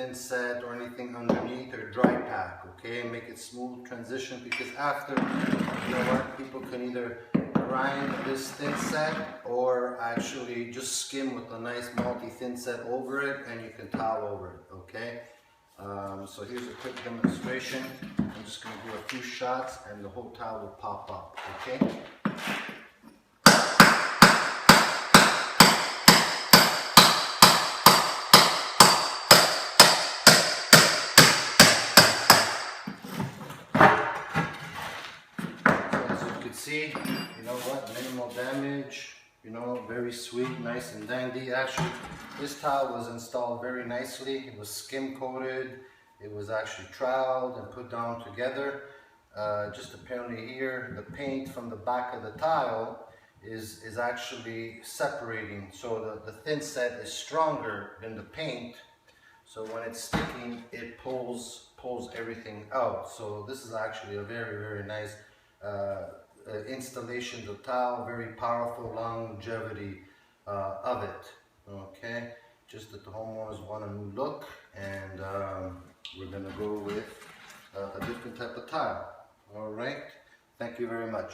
thin set or anything underneath, or dry pack, okay? Make it smooth transition, because after, you know what, people can either grind this thin set or actually just skim with a nice multi thin set over it, and you can towel over it, okay? So here's a quick demonstration. I'm just going to do a few shots and the whole towel will pop up, okay? See, you know what, minimal damage, you know, very sweet, nice and dandy. Actually, this towel was installed very nicely. It was skim coated, it was actually troweled and put down together. Just apparently here, the paint from the back of the tile is actually separating, so the thin set is stronger than the paint, so when it's sticking, it pulls everything out. So this is actually a very nice installation of tile, very powerful longevity of it, okay? Just that the homeowners want a new look, and we're gonna go with a different type of tile. All right, thank you very much.